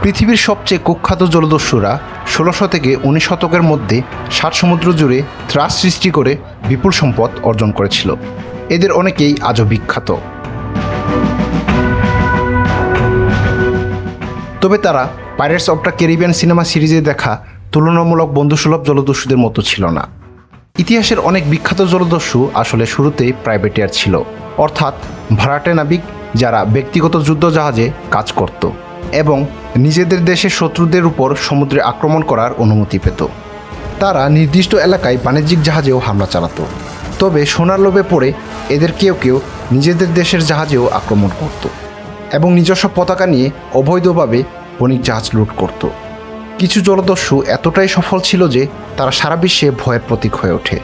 পৃথিবীর সবচেয়ে কুখ্যাত জলদস্যুরা ১৬০০ থেকে ১৯ শতকের মধ্যে ৭ সমুদ্র জুড়ে ত্রাস সৃষ্টি করে বিপুল সম্পদ অর্জন করেছিল। এদের অনেকেই আজও বিখ্যাত। তবে তারা pirates of the Caribbean cinema সিরিজে দেখা তুলনামূলক বন্ধুসুলভ জলদস্যুদের মতো ছিল না। ইতিহাসের অনেক বিখ্যাত জলদস্যু আসলে শুরুতেই প্রাইভেটিয়ার ছিল, অর্থাৎ ভাড়াটে নাবিক যারা ব্যক্তিগত যুদ্ধ জাহাজে কাজ করত এবং নিজেদের দেশের শত্রুদের উপর সমুদ্রে আক্রমণ করার অনুমতি পেত। তারা নির্দিষ্ট এলাকায় বাণিজ্যিক জাহাজেও হামলা চালাতো। তবে সোনার লোভে পড়ে এদের কেউ কেউ নিজেদের দেশের জাহাজেও আক্রমণ করত এবং নিজস্ব পতাকা নিয়ে অবৈধভাবে বণিক জাহাজ লুট করত। কিছু জলদস্যু এতটাই সফল ছিল যে তারা সারা বিশ্বে ভয়ের প্রতীক হয়ে ওঠে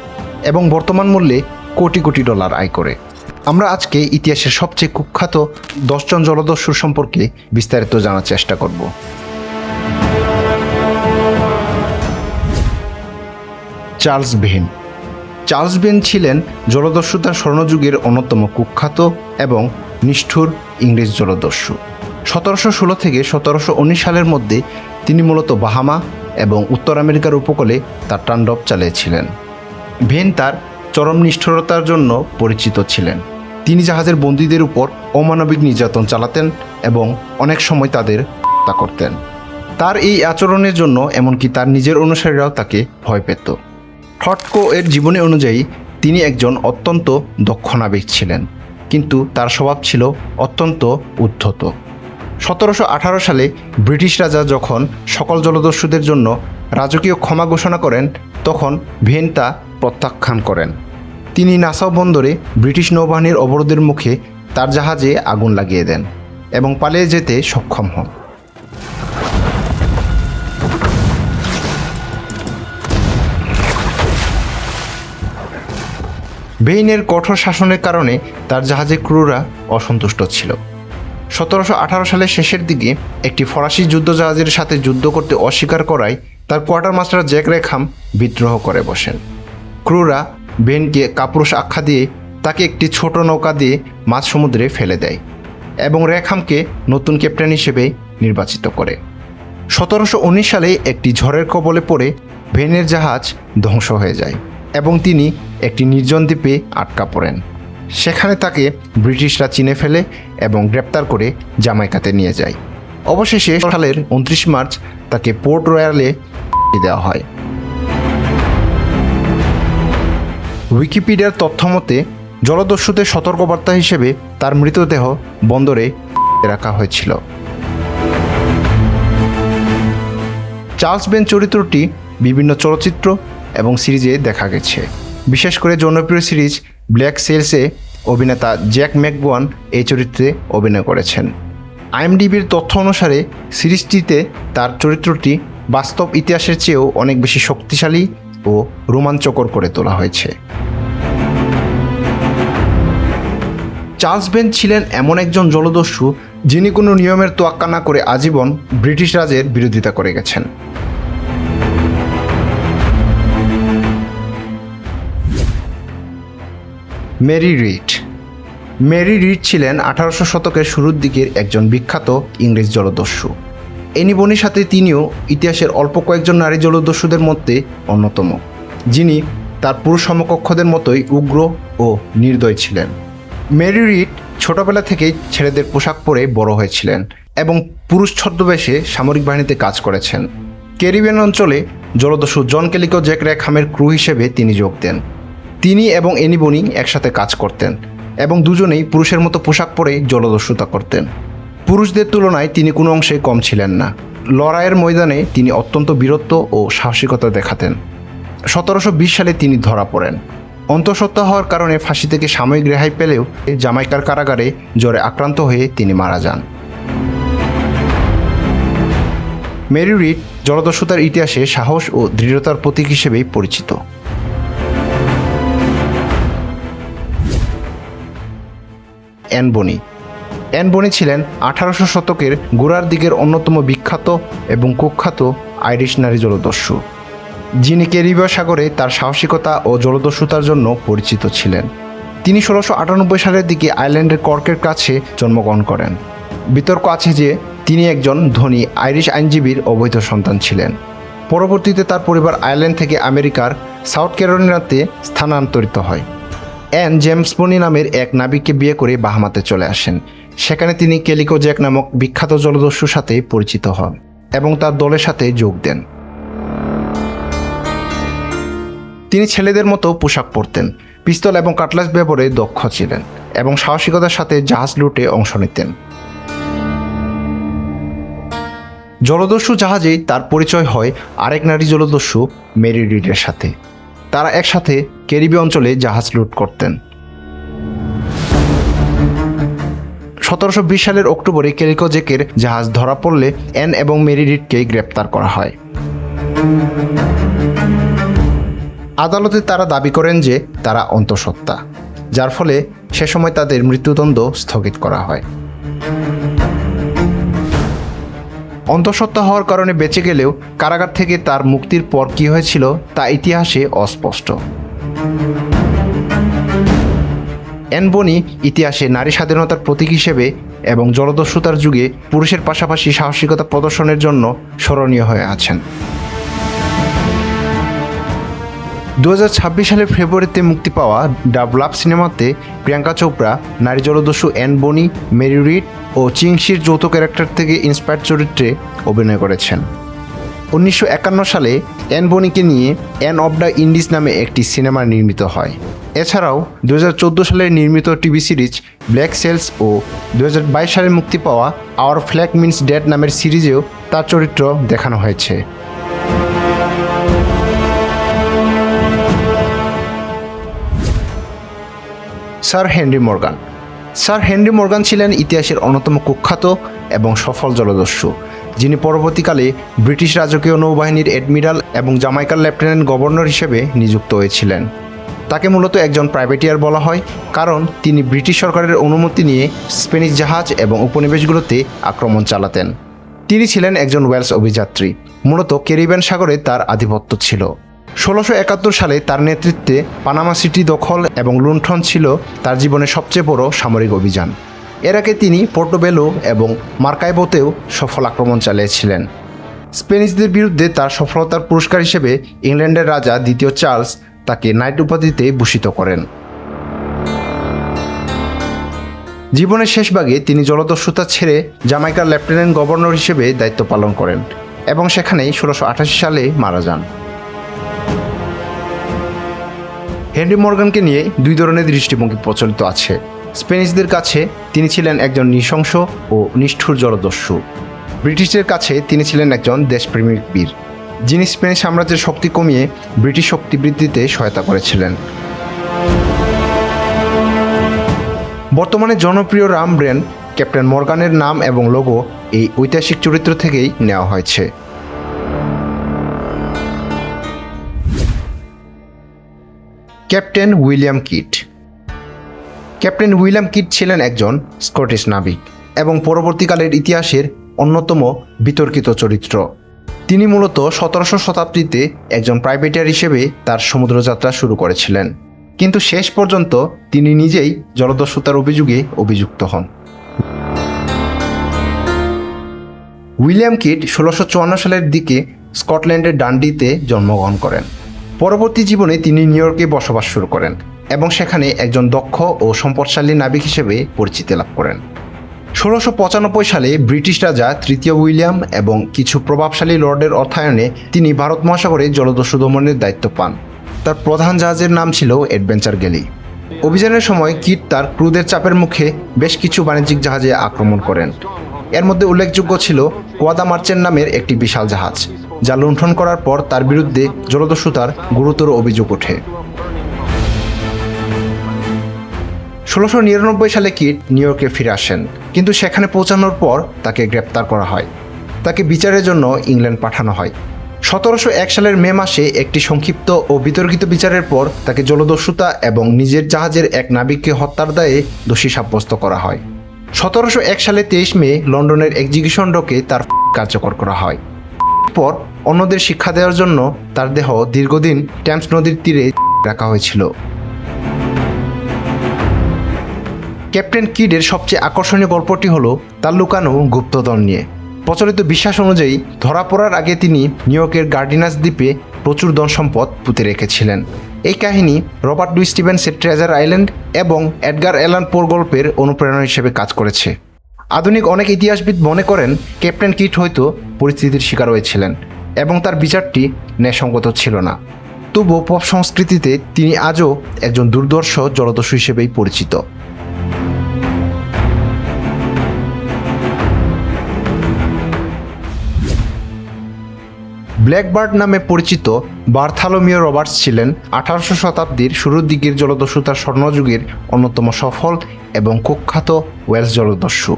এবং বর্তমান মূল্যে কোটি কোটি ডলার আয় করে। আমরা আজকে ইতিহাসের সবচেয়ে কুখ্যাত ১০ জন জলদস্যুর সম্পর্কে বিস্তারিত জানার চেষ্টা করব। Charles when. চার্লস ভেন ছিলেন জলদস্যুতার স্বর্ণযুগের অন্যতম কুখ্যাত এবং নিষ্ঠুর ইংরেজ জলদস্যু। ১৭১৬ থেকে ১৭১৯ সালের মধ্যে তিনি মূলত বাহামা এবং উত্তর আমেরিকার উপকূলে তার তাণ্ডব চালিয়েছিলেন। ভেন তার চরম নিষ্ঠুরতার জন্য পরিচিত ছিলেন। তিনি জাহাজের বন্দীদের উপর অমানবিক নির্যাতন চালাতেন এবং অনেক সময় তাদের হত্যা করতেন। তার এই আচরণের জন্য এমনকি তার নিজের অনুসারীরাও তাকে ভয় পেত। ট্রটকো এর জীবনী অনুযায়ী তিনি একজন অত্যন্ত দক্ষ নাবিক ছিলেন, কিন্তু তার স্বভাব ছিল অত্যন্ত উদ্ধত। ১৭১৮ সালে ব্রিটিশ রাজা যখন সকল জলদস্যুদের জন্য রাজকীয় ক্ষমা ঘোষণা করেন, তখন ভেন তা প্রত্যাখ্যান করেন। তিনি নাসাউ বন্দরে ব্রিটিশ নৌবাহিনীর অবরোধের মুখে তার জাহাজে আগুন লাগিয়ে দেন এবং পালিয়ে যেতে সক্ষম হন। ভেইনের কঠোর শাসনের কারণে তার জাহাজের ক্রুরা অসন্তুষ্ট ছিল। ১৭১৮ সালের শেষের দিকে একটি ফরাসি যুদ্ধজাহাজের সাথে যুদ্ধ করতে অস্বীকার করায় তার কোয়ার্টার মাস্টার জ্যাক রেখাম বিদ্রোহ করে বসেন। ক্রুরা ভেনকে কাপুরুষ আখ্যা দিয়ে তাকে একটি ছোট নৌকা দিয়ে মাঝ সমুদ্রে ফেলে দেয় এবং রেখামকে নতুন ক্যাপ্টেন হিসেবে নির্বাচিত করে। ১৭১৯ সালে একটি ঝড়ের কবলে পড়ে ভেনের জাহাজ ধ্বংস হয়ে যায় এবং তিনি একটি নির্জন দ্বীপে আটকা পড়েন। সেখানে তাকে ব্রিটিশরা চিনে ফেলে এবং গ্রেপ্তার করে জামাইকাতে নিয়ে যায়। অবশেষে সালের ২৯ মার্চ তাকে পোর্ট রয়্যালে দেওয়া হয়। উইকিপিডিয়ার তথ্য মতে জলদস্যুদের সতর্কবার্তা হিসেবে তার মৃতদেহ বন্দরে রাখা হয়েছিল। চার্লস ভেন চরিত্রটি বিভিন্ন চলচ্চিত্র এবং সিরিজে দেখা গেছে। বিশেষ করে জনপ্রিয় সিরিজ ব্ল্যাক সেলসে অভিনেতা জ্যাক ম্যাকগোয়ান এই চরিত্রে অভিনয় করেছেন। আইএমডিবির তথ্য অনুসারে সিরিজটিতে তার চরিত্রটি বাস্তব ইতিহাসের চেয়েও অনেক বেশি শক্তিশালী ও রোমাঞ্চকর করে তোলা হয়েছে। চার্লস ভেন ছিলেন এমন একজন জলদস্যু যিনি কোনো নিয়মের তোয়াক্কা না করে আজীবন ব্রিটিশ রাজের বিরোধিতা করে গেছেন। Mary read. মেরি রিড ছিলেন ১৮০০ শতকের শুরুর দিকের একজন বিখ্যাত ইংরেজ জলদস্যু। এনি বনির সাথে তিনিও ইতিহাসের অল্প কয়েকজন নারী জলদস্যুদের মধ্যে অন্যতম, যিনি তার পুরুষ সমকক্ষদের মতোই উগ্র ও নির্দয় ছিলেন। মেরি রিড ছোটবেলা থেকেই ছেলেদের পোশাক পরে বড় হয়েছিলেন এবং পুরুষ ছদ্মবেশে সামরিক বাহিনীতে কাজ করেছেন। ক্যারিবিয়ান অঞ্চলে জলদস্যু জন কেলিকো জ্যাক রেখামের ক্রু হিসেবে তিনি যোগ দেন। তিনি এবং এনি বনি একসাথে কাজ করতেন এবং দুজনেই পুরুষের মতো পোশাক পরে জলদস্যুতা করতেন। পুরুষদের তুলনায় তিনি কোনো অংশে কম ছিলেন না। লড়াইয়ের ময়দানে তিনি অত্যন্ত বীরত্ব ও সাহসিকতা দেখাতেন। ১৭২০ সালে তিনি ধরা পড়েন। অন্তঃসত্ত্বা হওয়ার কারণে ফাঁসি থেকে সাময়িক রেহাই পেলেও জামাইকার কারাগারে জ্বরে আক্রান্ত হয়ে তিনি মারা যান। মেরি রিড জলদস্যুতার ইতিহাসে সাহস ও দৃঢ়তার প্রতীক হিসেবেই পরিচিত। অ্যান বনি। অ্যান বনি ছিলেন ১৮০০ শতকের গোড়ার দিকের অন্যতম বিখ্যাত এবং কুখ্যাত আইরিশ নারী জলদস্যু, যিনি ক্যারিবীয় সাগরে তার সাহসিকতা ও জলদস্যুতার জন্য পরিচিত ছিলেন। তিনি ১৬৯৮ সালের দিকে আয়ারল্যান্ডের কর্কের কাছে জন্মগ্রহণ করেন। বিতর্ক আছে যে তিনি একজন ধনী আইরিশ আইনজীবীর অবৈধ সন্তান ছিলেন। পরবর্তীতে তার পরিবার আয়ারল্যান্ড থেকে আমেরিকার সাউথ ক্যারোলিনাতে স্থানান্তরিত হয়। অ্যান জেমস বনি নামের এক নাবিককে বিয়ে করে বাহামাতে চলে আসেন। সেখানে তিনি ক্যালিকো জ্যাক নামক বিখ্যাত জলদস্যুর সাথে পরিচিত হন এবং তার দলের সাথে যোগ দেন। তিনি ছেলেদের মতো পোশাক পরতেন, পিস্তল এবং কাটলাস ব্যবহারে দক্ষ ছিলেন এবং সাহসিকতার সাথে জাহাজ লুটে অংশ নিতেন। জলদস্যু জাহাজেই তার পরিচয় হয় আরেক নারী জলদস্যু মেরি রিডের সাথে। তারা একসাথে ক্যারিবীয় অঞ্চলে জাহাজ লুট করতেন। 1720 সালের অক্টোবরে ক্যালিকো জ্যাকের জাহাজ ধরা পড়লে অ্যান এবং মেরি রিডকে গ্রেপ্তার করা হয়। আদালতে তারা দাবি করেন যে তারা অন্তঃসত্ত্বা, যার ফলে সে সময় তাদের মৃত্যুদণ্ড স্থগিত করা হয়। অন্তঃসত্ত্বা হওয়ার কারণে বেঁচে গেলেও কারাগার থেকে তার মুক্তির পর কী হয়েছিল তা ইতিহাসে অস্পষ্ট। অ্যান বনি ইতিহাসে নারী স্বাধীনতার প্রতীক হিসেবে এবং জলদস্যুতার যুগে পুরুষের পাশাপাশি সাহসিকতা প্রদর্শনের জন্য স্মরণীয় হয়ে আছেন। 2026 সালের ফেব্রুয়ারিতে মুক্তি পাওয়া দ্য ব্লাফ সিনেমাতে প্রিয়াঙ্কা চোপড়া নারী জলদস্যু অ্যান বনি, মেরি রিড ও চিংশির যৌথ ক্যারেক্টার থেকে ইন্সপায়ার্ড চরিত্রে অভিনয় করেছেন। 1951 সালে অ্যান বনিকে নিয়ে অ্যান অব দ্য ইন্ডিজ নামে একটি সিনেমা নির্মিত হয়। এছাড়াও 2014 সালে নির্মিত টিভি সিরিজ ব্ল্যাক সেলস ও 2022 সালে মুক্তি পাওয়া আওয়ার ফ্ল্যাগ মিন্স ডেড নামের সিরিজেও তার চরিত্র দেখানো হয়েছে। Sir Henry Morgan. Sir Henry Morgan ছিলেন ইতিহাসের অন্যতম কুখ্যাত এবং সফল জলদস্যু, যিনি পরবর্তীকালে ব্রিটিশ রাজকীয় নৌবাহিনীর অ্যাডমিরাল এবং জামাইকার লেফটেন্যান্ট গভর্নর হিসেবে নিযুক্ত হয়েছিলেন। তাকে মূলত একজন প্রাইভেটিয়ার বলা হয়, কারণ তিনি ব্রিটিশ সরকারের অনুমতি নিয়ে স্প্যানিশ জাহাজ এবং উপনিবেশগুলোতে আক্রমণ চালাতেন। তিনি ছিলেন একজন ওয়েলস অভিযাত্রী, মূলত ক্যারিবিয়ান সাগরে তার আধিপত্য ছিল। 1671 সালে তার নেতৃত্বে পানামা সিটি দখল এবং লুণ্ঠন ছিল তার জীবনের সবচেয়ে বড় সামরিক অভিযান। এর আগে তিনি পোর্টোবেলো এবং মার্কাইবোতেও সফল আক্রমণ চালিয়েছিলেন। স্প্যানিশদের বিরুদ্ধে তার সফলতার পুরস্কার হিসেবে ইংল্যান্ডের রাজা দ্বিতীয় চার্লস তাকে নাইট উপাধিতে ভূষিত করেন। জীবনের শেষ ভাগে তিনি জলদস্যুতা ছেড়ে জামাইকার লেফটেন্যান্ট গভর্নর হিসেবে দায়িত্ব পালন করেন এবং সেখানেই 1688 সালে মারা যান। হেনরি মর্গানকে নিয়ে দুই ধরনের দৃষ্টিভঙ্গি প্রচলিত আছে। স্প্যানিশদের কাছে তিনি ছিলেন একজন নৃশংস ও নিষ্ঠুর জলদস্যু। ব্রিটিশদের কাছে তিনি ছিলেন একজন দেশপ্রেমিক বীর, যিনি স্প্যানিশ সাম্রাজ্যের শক্তি কমিয়ে ব্রিটিশ শক্তি বৃদ্ধিতে সহায়তা করেছিলেন। বর্তমানে জনপ্রিয় রাম ব্র্যান্ড ক্যাপ্টেন মর্গানের নাম এবং লোগো এই ঐতিহাসিক চরিত্র থেকেই নেওয়া হয়েছে। Captain William kit. Captain William kit ছিলেন একজন স্কটিশ নাবিক এবং পরবর্তীকালের ইতিহাসের অন্যতম বিতর্কিত চরিত্র। তিনি মূলত 1700 শতাব্দীতে একজন প্রাইভেটিয়ার হিসেবে তার সমুদ্রযাত্রা শুরু করেছিলেন, কিন্তু শেষ পর্যন্ত তিনি নিজেই জলদস্যুতার অভিযোগে অভিযুক্ত হন। উইলিয়াম কিট 1654 সালের দিকে স্কটল্যান্ডের ডান্ডিতে জন্মগ্রহণ করেন। পরবর্তী জীবনে তিনি নিউ ইয়র্কে বসবাস শুরু করেন এবং সেখানে একজন দক্ষ ও সম্পদশালী নাবিক হিসেবে পরিচিতি লাভ করেন। 1695 সালে ব্রিটিশ রাজা তৃতীয় উইলিয়াম এবং কিছু প্রভাবশালী লর্ডের অর্থায়নে তিনি ভারত মহাসাগরে জলদস্যু দমনের দায়িত্ব পান। তার প্রধান জাহাজের নাম ছিল অ্যাডভেঞ্চার গ্যালি। অভিযানের সময় কিট তার ক্রুদের চাপের মুখে বেশ কিছু বাণিজ্যিক জাহাজে আক্রমণ করেন। এর মধ্যে উল্লেখযোগ্য ছিল কোয়াদা মার্চেন্ট নামের একটি বিশাল জাহাজ, যা লুণ্ঠন করার পর তার বিরুদ্ধে জলদস্যুতার গুরুতর অভিযোগ ওঠে। 1699 সালে কিট নিউ ইয়র্কে ফিরে আসেন, কিন্তু সেখানে পৌঁছানোর পর তাকে গ্রেপ্তার করা হয়। তাকে বিচারের জন্য ইংল্যান্ড পাঠানো হয়। 1701 সালের মে মাসে একটি সংক্ষিপ্ত ও বিতর্কিত বিচারের পর তাকে জলদস্যুতা এবং নিজের জাহাজের এক নাবিককে হত্যার দায়ে দোষী সাব্যস্ত করা হয়। 1701 সালে 23 মে লন্ডনের এক্সিকিউশন ডকে তার কার্যকর করা হয়। পর অন্যদের শিক্ষা দেওয়ার জন্য তার দেহ দীর্ঘদিন টেমস নদীর তীরে রাখা হয়েছিল। ক্যাপ্টেন কিডের সবচেয়ে আকর্ষণীয় গল্পটি হলো তার লুকানো গুপ্তধন নিয়ে। প্রচলিত বিশ্বাস অনুযায়ী ধরা পড়ার আগে তিনি নিউ ইয়র্কের গার্ডিনাস দ্বীপে প্রচুর ধন সম্পদ পুঁতে রেখেছিলেন। এই কাহিনী রবার্ট লুই স্টিভেন্সের ট্রেজার আইল্যান্ড এবং এডগার অ্যালান পোর গল্পের অনুপ্রেরণা হিসেবে কাজ করেছে। আধুনিক অনেক ইতিহাসবিদ মনে করেন ক্যাপ্টেন কিট হয়তো পরিস্থিতির শিকার হয়েছিলেন এবং তার বিচারটি ন্যায়সঙ্গত ছিল না। তবুও পপ সংস্কৃতিতে তিনি আজও একজন দুর্ধর্ষ জলদস্যু হিসেবেই পরিচিত। ব্ল্যাকবার্ড নামে পরিচিত বার্থালোমিও রবার্টস ছিলেন 18শো শতাব্দীর শুরুর দিকের জলদস্যুতার স্বর্ণযুগের অন্যতম সফল এবং কুখ্যাত ওয়েলস জলদস্যু।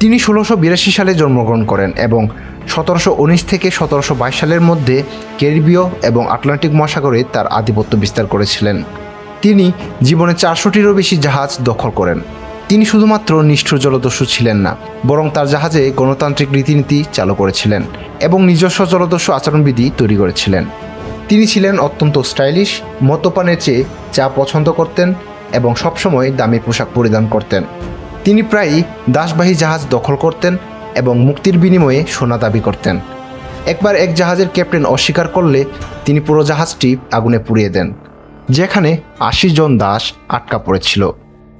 তিনি 1682 সালে জন্মগ্রহণ করেন এবং 1719 থেকে 1722 সালের মধ্যে ক্যারিবীয় এবং আটলান্টিক মহাসাগরে তার আধিপত্য বিস্তার করেছিলেন। তিনি জীবনে 400টিরও বেশি জাহাজ দখল করেন। তিনি শুধুমাত্র নিষ্ঠুর জলদস্যু ছিলেন না, বরং তার জাহাজে গণতান্ত্রিক রীতিনীতি চালু করেছিলেন এবং নিজস্ব জলদস্যু আচরণবিধি তৈরি করেছিলেন। তিনি ছিলেন অত্যন্ত স্টাইলিশ, মদ্যপানের চেয়ে চা পছন্দ করতেন এবং সবসময় দামি পোশাক পরিধান করতেন। তিনি প্রায়ই দাসবাহী জাহাজ দখল করতেন এবং মুক্তির বিনিময়ে সোনা দাবি করতেন। একবার এক জাহাজের ক্যাপ্টেন অস্বীকার করলে তিনি পুরো জাহাজটি আগুনে পুড়িয়ে দেন, যেখানে 80 জন দাস আটকা পড়েছিল।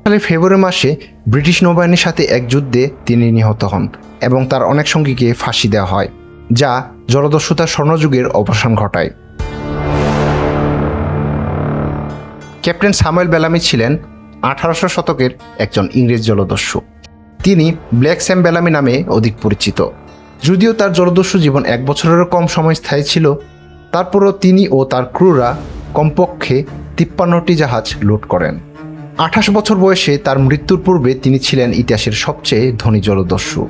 সালে ফেব্রুয়ারি মাসে ব্রিটিশ নৌবাহিনীর সাথে এক যুদ্ধে তিনি নিহত হন এবং তার অনেক সঙ্গীকে ফাঁসি দেওয়া হয়, যা জলদস্যুতার স্বর্ণযুগের অবসান ঘটায়। ক্যাপ্টেন স্যামুয়েল বেলামি ছিলেন 1800 শতকের একজন ইংরেজ জলদস্যু। তিনি ব্ল্যাক স্যাম বেলামি নামে অধিক পরিচিত। যদিও তার জলদস্যু জীবন 1 বছরেরও কম সময় স্থায়ী ছিল, তারপরও তিনি ও তার ক্রুরা কমপক্ষে 53টি জাহাজ লুট করেন। 28 বছর বয়সে তার মৃত্যুর পূর্বে তিনি ছিলেন ইতিহাসের সবচেয়ে ধনী জলদস্যু।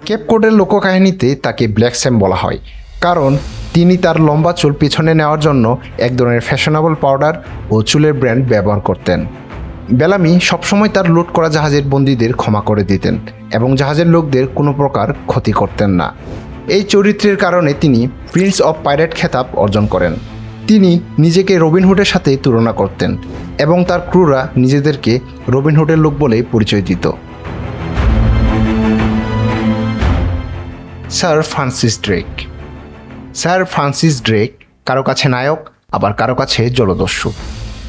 কেপ কোডের লোককাহিনীতে তাকে ব্ল্যাক স্যাম বলা হয়, কারণ তিনি তার লম্বা চুল পিছনে নেওয়ার জন্য এক ধরনের ফ্যাশনেবল পাউডার ও চুলের ব্র্যান্ড ব্যবহার করতেন। বেলামি সবসময় তার লুট করা জাহাজের বন্দীদের ক্ষমা করে দিতেন এবং জাহাজের লোকদের কোনো প্রকার ক্ষতি করতেন না। এই চরিত্রের কারণে তিনি প্রিন্স অফ পাইরেট খেতাব অর্জন করেন। তিনি নিজেকে রবিনহুডের সাথে তুলনা করতেন এবং তার ক্রুরা নিজেদেরকে রবিনহুডের লোক বলে পরিচয় দিত। Sir Francis Drake. Sir Francis Drake কারো কাছে নায়ক, আবার কারো কাছে জলদস্যু।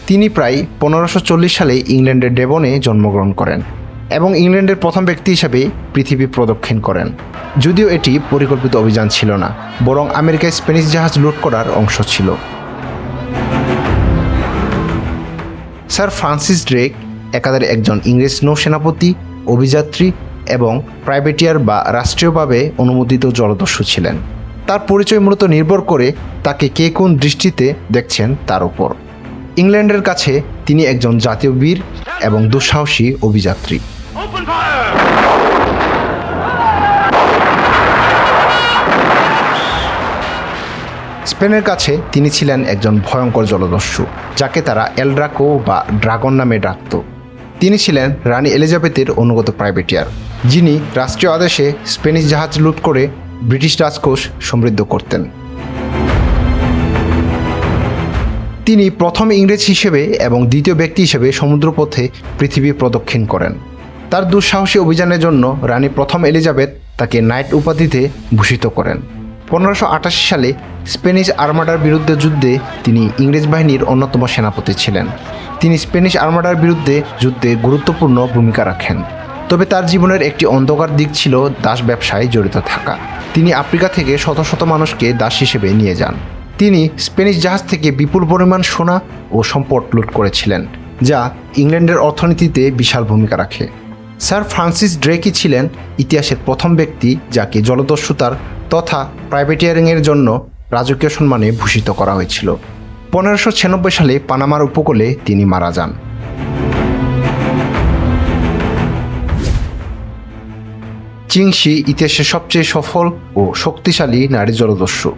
তিনি প্রায় 1540 সালে ইংল্যান্ডের ডেভনে জন্মগ্রহণ করেন এবং ইংল্যান্ডের প্রথম ব্যক্তি হিসেবে পৃথিবী প্রদক্ষিণ করেন। যদিও এটি পরিকল্পিত অভিযান ছিল না, বরং আমেরিকায় স্প্যানিশ জাহাজ লুট করার অংশ ছিল। স্যার ফ্রান্সিস ড্রেক একাধারে একজন ইংরেজ নৌসেনাপতি, অভিযাত্রী এবং প্রাইভেটিয়ার বা রাষ্ট্রীয়ভাবে অনুমোদিত জলদস্যু ছিলেন। তার পরিচয় মূলত নির্ভর করে তাকে কে কোন দৃষ্টিতে দেখছেন তার উপর। ইংল্যান্ডের কাছে তিনি একজন জাতীয় বীর এবং দুঃসাহসী অভিযাত্রী। স্পেনের কাছে তিনি ছিলেন একজন ভয়ঙ্কর জলদস্যু, যাকে তারা এল ড্রাকো বা ড্রাগন নামে ডাকত। তিনি ছিলেন রানী এলিজাবেথের অনুগত প্রাইভেটিয়ার, যিনি রাষ্ট্রীয় আদেশে স্প্যানিশ জাহাজ লুট করে ব্রিটিশ রাজকোষ সমৃদ্ধ করতেন। তিনি প্রথম ইংরেজ হিসেবে এবং দ্বিতীয় ব্যক্তি হিসেবে সমুদ্রপথে পৃথিবী প্রদক্ষিণ করেন। তার দুঃসাহসী অভিযানের জন্য রানী প্রথম এলিজাবেথ তাকে নাইট উপাধিতে ভূষিত করেন। 1588 সালে স্প্যানিশ আর্মাডার বিরুদ্ধে যুদ্ধে তিনি ইংরেজ বাহিনীর অন্যতম সেনাপতি ছিলেন। তিনি স্প্যানিশ আর্মাডার বিরুদ্ধে যুদ্ধে গুরুত্বপূর্ণ ভূমিকা রাখেন। তবে তার জীবনের একটি অন্ধকার দিক ছিল দাস ব্যবসায় জড়িত থাকা। তিনি আফ্রিকা থেকে শত শত মানুষকে দাস হিসেবে নিয়ে যান। তিনি স্প্যানিশ জাহাজ থেকে বিপুল পরিমাণ সোনা ও সম্পদ লুট করেছিলেন, যা ইংল্যান্ডের অর্থনীতিতে বিশাল ভূমিকা রাখে। স্যার ফ্রান্সিস ড্রেকই ছিলেন ইতিহাসের প্রথম ব্যক্তি যাকে জলদস্যুতার তথা প্রাইভেটিয়ারিংয়ের জন্য রাজকীয় সম্মানে ভূষিত করা হয়েছিল। 1596 সালে পানামার উপকূলে তিনি মারা যান। চিংশি ইতিহাসের সবচেয়ে সফল ও শক্তিশালী নারী জলদস্যু,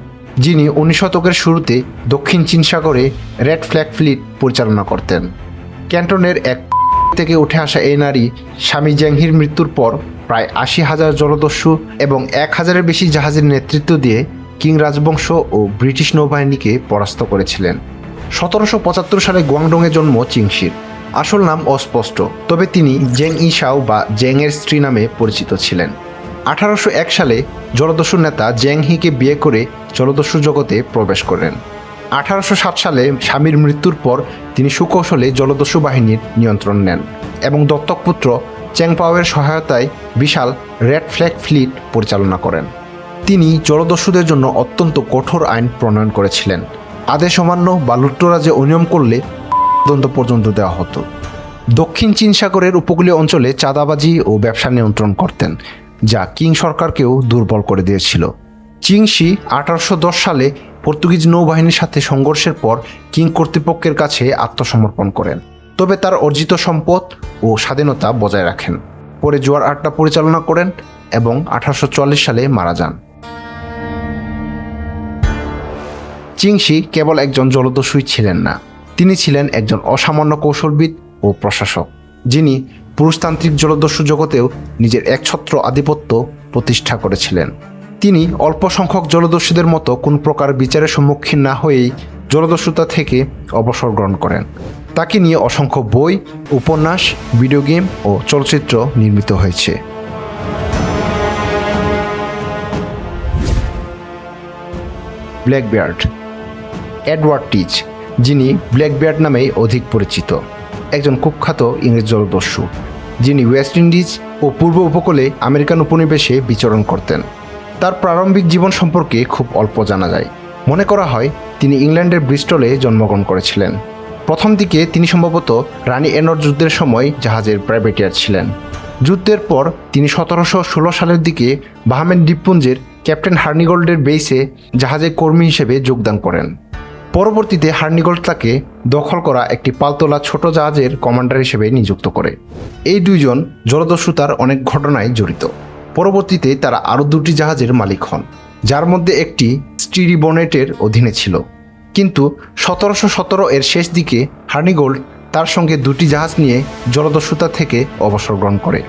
যিনি 19 শতকের শুরুতে দক্ষিণ চীন সাগরে রেড ফ্ল্যাগ ফ্লিট পরিচালনা করতেন। ক্যান্টনের এক থেকে উঠে আসা এই নারী স্বামী জ্যাংহির মৃত্যুর পর প্রায় 80,000 জলদস্যু এবং 1000-এর বেশি জাহাজের নেতৃত্ব দিয়ে কিং রাজবংশ ও ব্রিটিশ নৌবাহিনীকে পরাস্ত করেছিলেন। 1775 সালে গুয়াংডংয়ে জন্ম চিংশির। আসল নাম অস্পষ্ট, তবে তিনি জেং ইশাও বা জেং এর স্ত্রী নামে পরিচিত ছিলেন। 1801 সালে জলদস্যু নেতা জেং হিকে বিয়ে করে জলদস্যু জগতে প্রবেশ করেন। 1807 সালে স্বামীর মৃত্যুর পর তিনি সুকৌশলে জলদস্যু বাহিনীর নিয়ন্ত্রণ নেন এবং দত্তক পুত্র চেং পাওয়ের সহায়তায় বিশাল রেড ফ্ল্যাগ ফ্লিট পরিচালনা করেন। তিনি জলদস্যুদের জন্য অত্যন্ত কঠোর আইন প্রণয়ন করেছিলেন। আদেশ অমান্য বা লুট্তরাজে অনিয়ম করলে তদন্ত পর্যন্ত দেওয়া হতো। দক্ষিণ চীন সাগরের উপকূলীয় অঞ্চলে চাঁদাবাজি ও ব্যবসা নিয়ন্ত্রণ করতেন, যা কিং সরকারকেও দুর্বল করে দিয়েছিল। চিং শি 1810 সালে পর্তুগিজ নৌবাহিনীর সাথে সংঘর্ষের পর কিং কর্তৃপক্ষের কাছে আত্মসমর্পণ করেন, তবে তার অর্জিত সম্পদ ও স্বাধীনতা বজায় রাখেন। পরে জোয়ার আড্ডা পরিচালনা করেন এবং 1844 সালে মারা যান। চিং শি কেবল একজন জলদস্যুই ছিলেন না, তিনি ছিলেন একজন অসামান্য কৌশলবিদ ও প্রশাসক, যিনি পুরুষতান্ত্রিক জলদস্যু জগতেও নিজের একছত্র আধিপত্য প্রতিষ্ঠা করেছিলেন। তিনি অল্প সংখ্যক জলদস্যুদের মতো কোন প্রকার বিচারের সম্মুখীন না হয়েই জলদস্যুতা থেকে অবসর গ্রহণ করেন। তাকে নিয়ে অসংখ্য বই, উপন্যাস, ভিডিও গেম ও চলচ্চিত্র নির্মিত হয়েছে। ব্ল্যাকবিয়ার্ড। এডওয়ার্ড টিচ, যিনি ব্ল্যাকবিয়ার্ড নামেই অধিক পরিচিত, একজন কুখ্যাত ইংরেজ জলদস্যু, যিনি ওয়েস্ট ইন্ডিজ ও পূর্ব উপকূলে আমেরিকান উপনিবেশে বিচরণ করতেন। তার প্রারম্ভিক জীবন সম্পর্কে খুব অল্প জানা যায়। মনে করা হয় তিনি ইংল্যান্ডের ব্রিস্টলে জন্মগ্রহণ করেছিলেন। প্রথম দিকে তিনি সম্ভবত রানী এনর যুদ্ধের সময় জাহাজের প্রাইভেটিয়ার ছিলেন। যুদ্ধের পর তিনি 1716 সালের দিকে বাহামেন দ্বীপপুঞ্জের ক্যাপ্টেন হার্নিগোল্ডের বেইসে জাহাজের কর্মী হিসেবে যোগদান করেন। পরবর্তীতে হার্নিগোল্ড তাকে দখল করা একটি পালতোলা ছোট জাহাজের কমান্ডার হিসেবে নিযুক্ত করে। এই দুইজন জলদস্যুতার অনেক ঘটনায় জড়িত। পরবর্তীতে তারা আরও 2টি জাহাজের মালিক হন, যার মধ্যে একটি স্টিরি বনেটের অধীনে ছিল। কিন্তু 1717 এর শেষ দিকে হার্নিগোল্ড তার সঙ্গে 2টি জাহাজ নিয়ে জলদস্যুতা থেকে অবসর গ্রহণ করে।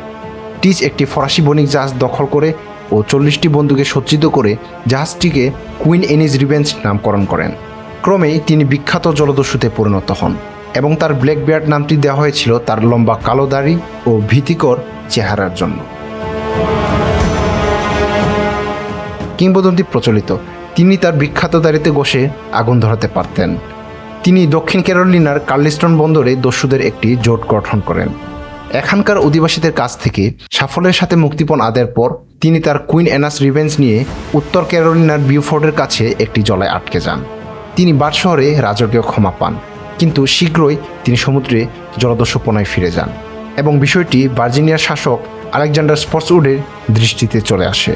টিচ একটি ফরাসি বণিক জাহাজ দখল করে ও 40টি বন্দুকে সজ্জিত করে জাহাজটিকে কুইন এনিজ রিভেঞ্জ নামকরণ করেন। ক্রমেই তিনি বিখ্যাত জলদস্যুতে পরিণত হন এবং তার ব্ল্যাকবিয়ার্ড নামটি দেওয়া হয়েছিল তার লম্বা কালো দাড়ি ও ভীতিকর চেহারার জন্য। কিংবদন্তি প্রচলিত, তিনি তার বিখ্যাত দাড়িতে বসে আগুন ধরাতে পারতেন। তিনি দক্ষিণ ক্যারোলিনার কার্লিস্টন বন্দরে দস্যুদের একটি জোট গঠন করেন। এখানকার অধিবাসীদের কাছ থেকে সাফল্যের সাথে মুক্তিপণ আদায়ের পর তিনি তার কুইন এনাস রিভেঞ্জ নিয়ে উত্তর ক্যারোলিনার বিউফোর্ডের কাছে একটি জলায় আটকে যান। তিনি বার্ড শহরে রাজকীয় ক্ষমা পান, কিন্তু শীঘ্রই তিনি সমুদ্রে জলদস্যুপনায় ফিরে যান এবং বিষয়টি ভার্জিনিয়ার শাসক আলেকজান্ডার স্পটসউডের দৃষ্টিতে চলে আসে।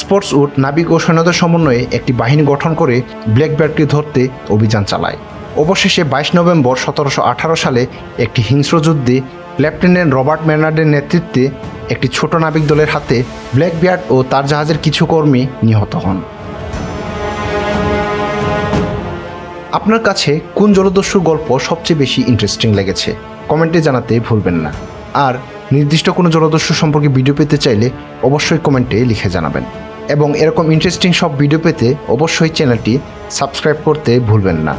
স্পটসউড নাবিক ও সৈন্যদের সমন্বয়ে একটি বাহিনী গঠন করে ব্ল্যাকবিয়ার্ডকে ধরতে অভিযান চালায়। অবশেষে 22 নভেম্বর 1718 সালে একটি হিংস্র যুদ্ধে লেফটেন্যান্ট রবার্ট ম্যানার্ডের নেতৃত্বে একটি ছোট নাবিক দলের হাতে ব্ল্যাকবিয়ার্ড ও তার জাহাজের কিছু কর্মী নিহত হন। আপনার কাছে কোন জলদস্যুর গল্প সবচেয়ে বেশি ইন্টারেস্টিং লেগেছে কমেন্টে জানাতে ভুলবেন না। আর নির্দিষ্ট কোনো জলদস্যু সম্পর্কে ভিডিও পেতে চাইলে অবশ্যই কমেন্টে লিখে জানাবেন এবং এরকম ইন্টারেস্টিং সব ভিডিও পেতে অবশ্যই চ্যানেলটি সাবস্ক্রাইব করতে ভুলবেন না।